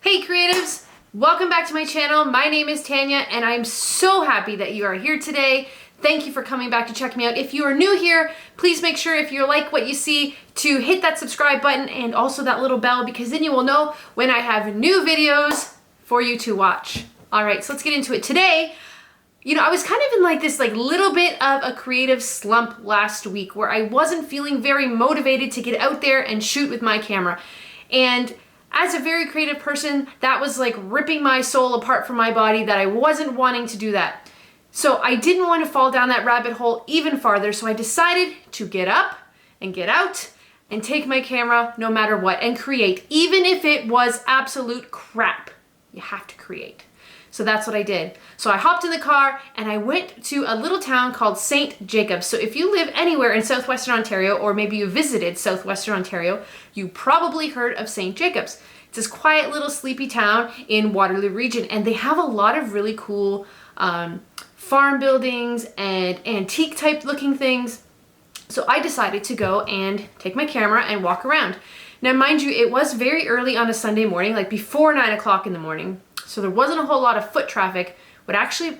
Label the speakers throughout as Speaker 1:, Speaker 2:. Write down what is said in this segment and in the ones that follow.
Speaker 1: Hey creatives, welcome back to my channel. My name is Tanya and I'm so happy that you are here today. Thank you for coming back to check me out. If you are new here, please make sure if you like what you see to hit that subscribe button and also that little bell because then you will know when I have new videos for you to watch. All right, so let's get into it. Today, I was kind of in this little bit of a creative slump last week where I wasn't feeling very motivated to get out there and shoot with my camera. And as a very creative person, that was like ripping my soul apart from my body that I wasn't wanting to do that. So I didn't want to fall down that rabbit hole even farther. So I decided to get up and get out and take my camera no matter what and create, even if it was absolute crap. You have to create. So that's what I did. So I hopped in the car and I went to a little town called St.Jacobs. So if you live anywhere in southwestern Ontario, or maybe you visited southwestern Ontario, you probably heard of St.Jacobs. It's this quiet little sleepy town in Waterloo region, and they have a lot of really cool farm buildings and antique type looking things. So I decided to go and take my camera and walk around. Now mind you, it was very early on a Sunday morning, like before 9 o'clock in the morning. So there wasn't a whole lot of foot traffic, which actually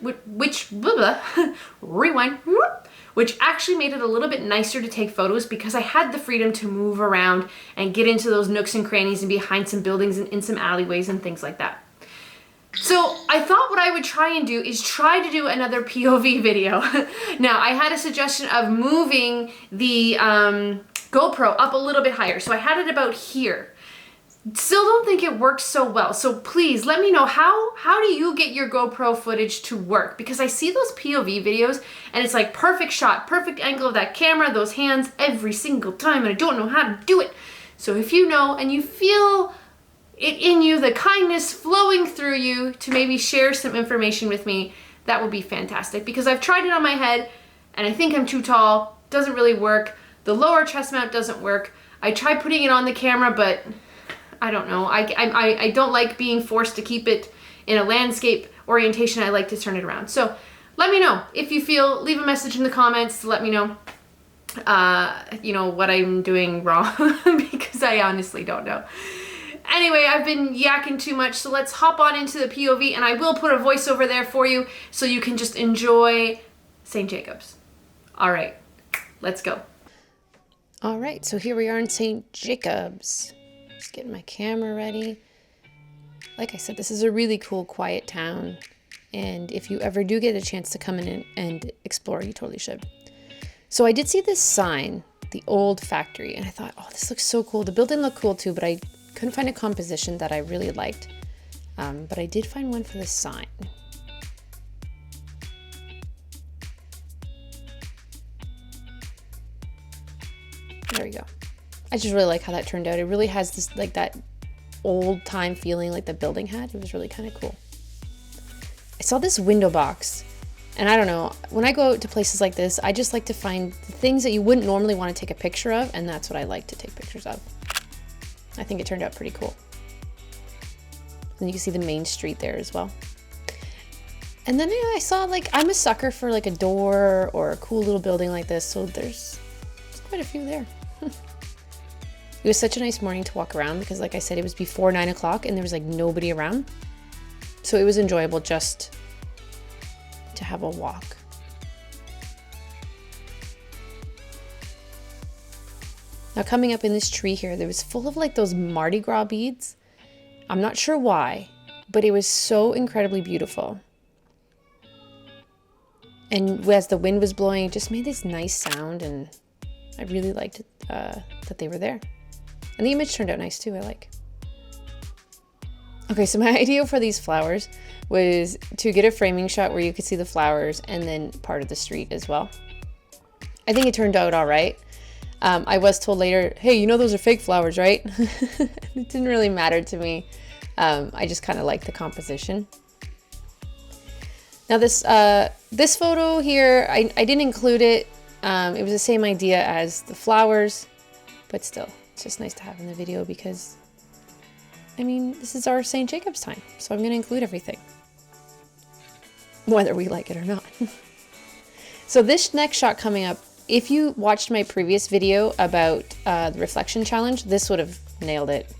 Speaker 1: made it a little bit nicer to take photos because I had the freedom to move around and get into those nooks and crannies and behind some buildings and in some alleyways and things like that. So I thought what I would try and do is try to do another POV video. Now I had a suggestion of moving the GoPro up a little bit higher. So I had it about here. Still don't think it works so well. So please let me know how do you get your GoPro footage to work? Because I see those POV videos and it's like perfect shot, perfect angle of that camera, those hands every single time, and I don't know how to do it. So if you know and you feel it in you, the kindness flowing through you to maybe share some information with me, that would be fantastic. Because I've tried it on my head and I think I'm too tall, doesn't really work. The lower chest mount doesn't work. I tried putting it on the camera, but I don't know. I don't like being forced to keep it in a landscape orientation. I like to turn it around. So let me know if you feel, leave a message in the comments to let me know, what I'm doing wrong because I honestly don't know. Anyway, I've been yakking too much, so let's hop on into the POV and I will put a voiceover there for you so you can just enjoy St. Jacobs. All right, let's go. All right, so here we are in St. Jacobs. Just getting my camera ready. Like I said, this is a really cool, quiet town. And if you ever do get a chance to come in and explore, you totally should. So I did see this sign, the old factory, and I thought, oh, this looks so cool. The building looked cool too, but I couldn't find a composition that I really liked. But I did find one for this sign. There we go. I just really like how that turned out. It really has this that old time feeling like the building had. It was really kind of cool. I saw this window box and I don't know, when I go to places like this, I just like to find the things that you wouldn't normally want to take a picture of, and that's what I like to take pictures of. I think it turned out pretty cool. And you can see the main street there as well. And then I saw I'm a sucker for a door or a cool little building like this, so there's quite a few there. It was such a nice morning to walk around because, like I said, it was before 9 o'clock and there was nobody around. So it was enjoyable just to have a walk. Now coming up in this tree here, there was full of those Mardi Gras beads. I'm not sure why, but it was so incredibly beautiful. And as the wind was blowing, it just made this nice sound, and I really liked it, that they were there. And the image turned out nice too, I like. Okay, so my idea for these flowers was to get a framing shot where you could see the flowers and then part of the street as well. I think it turned out all right. I was told later, hey, those are fake flowers, right? It didn't really matter to me. I just kind of liked the composition. Now this photo here, I didn't include it. It was the same idea as the flowers, but still. It's just nice to have in the video because, this is our St. Jacobs time, so I'm going to include everything, whether we like it or not. So this next shot coming up, if you watched my previous video about the reflection challenge, this would have nailed it.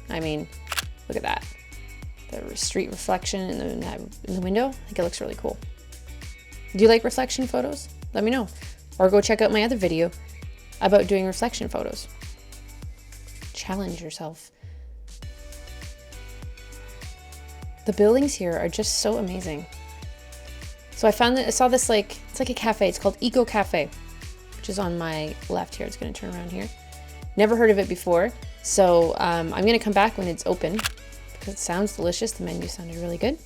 Speaker 1: Look at that. the street reflection in the window. I think it looks really cool. Do you like reflection photos? Let me know. Or go check out my other video about doing reflection photos. Challenge yourself. The buildings here are just so amazing. So I saw this, like, it's like a cafe. It's called Eco Cafe, which is on my left here. It's going to turn around here. Never heard of it before. So I'm going to come back when it's open because it sounds delicious. The menu sounded really good.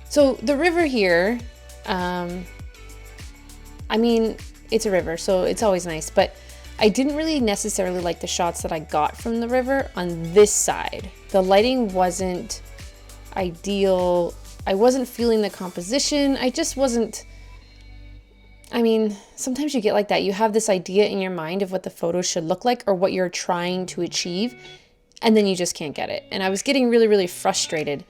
Speaker 1: So the river here, I mean, it's a river, so it's always nice, but I didn't really necessarily like the shots that I got from the river on this side. The lighting wasn't ideal. I wasn't feeling the composition. I just wasn't, I mean, sometimes you get like that. You have this idea in your mind of what the photo should look like or what you're trying to achieve, and then you just can't get it. And I was getting really, really frustrated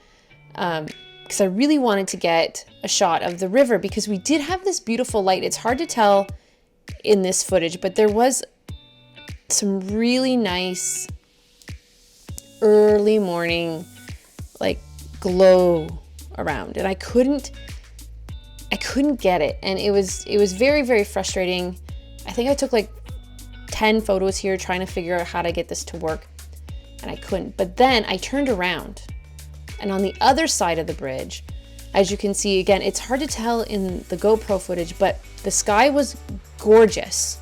Speaker 1: because I really wanted to get a shot of the river because we did have this beautiful light. It's hard to tell in this footage, but there was some really nice early morning like glow around, and I couldn't get it, and it was very, very frustrating. I think I took like 10 photos here trying to figure out how to get this to work, and I couldn't. But then I turned around, and on the other side of the bridge, as you can see, again, it's hard to tell in the GoPro footage, but the sky was gorgeous,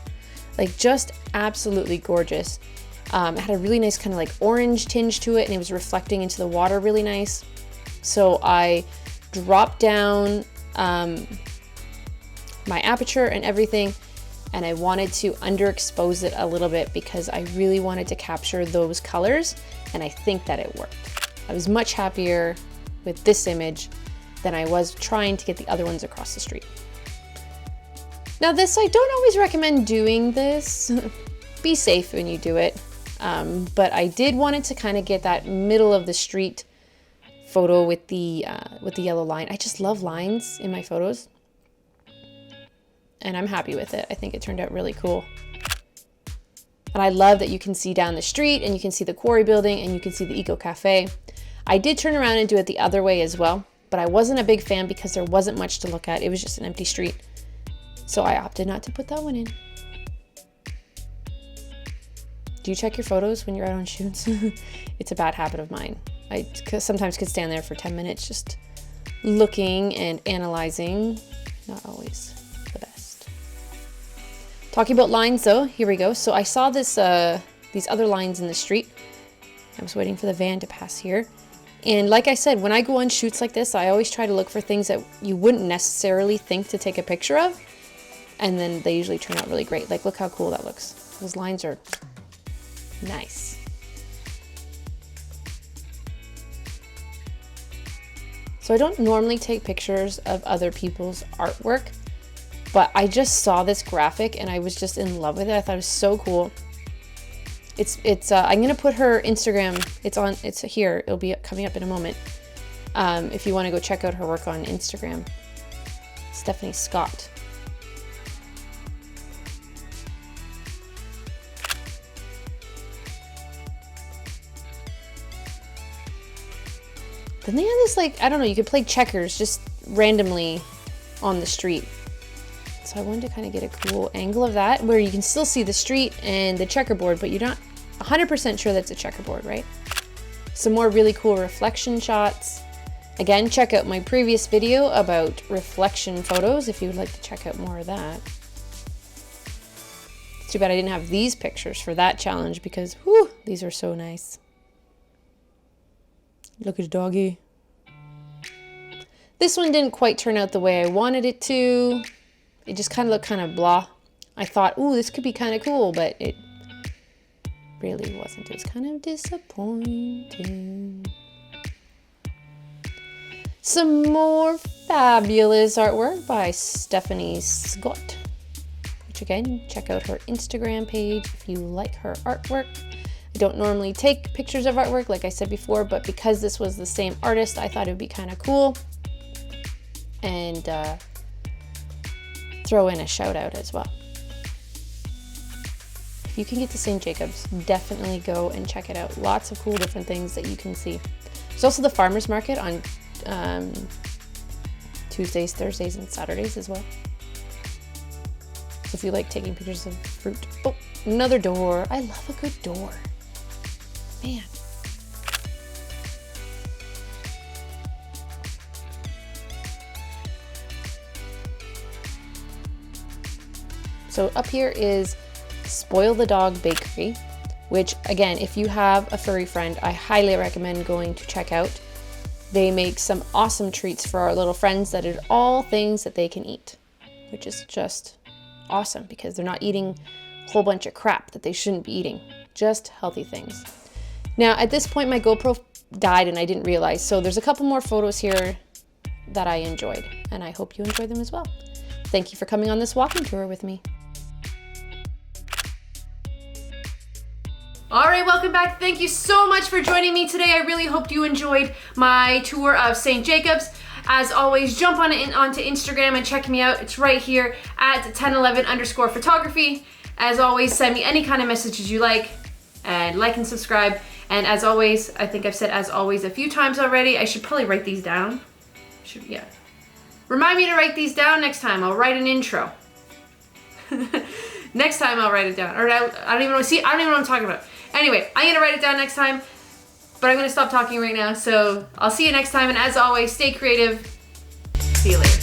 Speaker 1: like just absolutely gorgeous. It had a really nice kind of like orange tinge to it, and it was reflecting into the water really nice. So I dropped down my aperture and everything, and I wanted to underexpose it a little bit because I really wanted to capture those colors, and I think that it worked. I was much happier with this image than I was trying to get the other ones across the street. Now this, I don't always recommend doing this. Be safe when you do it. But I did want it to kind of get that middle of the street photo with the yellow line. I just love lines in my photos, and I'm happy with it. I think it turned out really cool. And I love that you can see down the street, and you can see the quarry building, and you can see the Eco Cafe. I did turn around and do it the other way as well, but I wasn't a big fan because there wasn't much to look at. It was just an empty street. So I opted not to put that one in. Do you check your photos when you're out on shoots? It's a bad habit of mine. I sometimes could stand there for 10 minutes just looking and analyzing. Not always the best. Talking about lines though, here we go. So I saw this these other lines in the street. I was waiting for the van to pass here. And like I said, when I go on shoots like this, I always try to look for things that you wouldn't necessarily think to take a picture of. And then they usually turn out really great. Like, look how cool that looks. Those lines are nice. So I don't normally take pictures of other people's artwork, but I just saw this graphic and I was just in love with it. I thought it was so cool. I'm gonna put her Instagram. It's here. It'll be coming up in a moment. If you want to go check out her work on Instagram, Stephanie Scott. Then they have this, like, I don't know, you could play checkers just randomly on the street. So I wanted to kind of get a cool angle of that where you can still see the street and the checkerboard, but you're not 100% sure that's a checkerboard, right? Some more really cool reflection shots. Again, check out my previous video about reflection photos if you would like to check out more of that. It's too bad I didn't have these pictures for that challenge because, whew, these are so nice. Look at the doggy. This one didn't quite turn out the way I wanted it to. It just kind of looked kind of blah. I thought, ooh, this could be kind of cool, but it really wasn't. It was kind of disappointing. Some more fabulous artwork by Stephanie Scott, which again, check out her Instagram page if you like her artwork. I don't normally take pictures of artwork, like I said before, but because this was the same artist, I thought it would be kind of cool. And throw in a shout out as well.
Speaker 2: if you can get to St. Jacobs, definitely go and check it out. Lots of cool different things that you can see. There's also the farmers market on Tuesdays, Thursdays, and Saturdays as well. So if you like taking pictures of fruit. Oh, another door. I love a good door. Man. So up here is Spoil the Dog Bakery, which again, if you have a furry friend, I highly recommend going to check out. They make some awesome treats for our little friends that are all things that they can eat, which is just awesome because they're not eating a whole bunch of crap that they shouldn't be eating, just healthy things. Now at this point my GoPro died and I didn't realize, so there's a couple more photos here that I enjoyed and I hope you enjoy them as well. Thank you for coming on this walking tour with me.
Speaker 1: All right, welcome back. Thank you so much for joining me today. I really hope you enjoyed my tour of St. Jacobs. As always, jump onto Instagram and check me out. It's right here at 1011_photography. As always, send me any kind of messages you like and subscribe. And as always, I think I've said as always a few times already. I should probably write these down. Yeah. Remind me to write these down next time. I'll write an intro. Next time I'll write it down. Or I don't even know what I'm talking about. Anyway, I'm gonna write it down next time, but I'm gonna stop talking right now. So I'll see you next time. And as always, stay creative. See you later.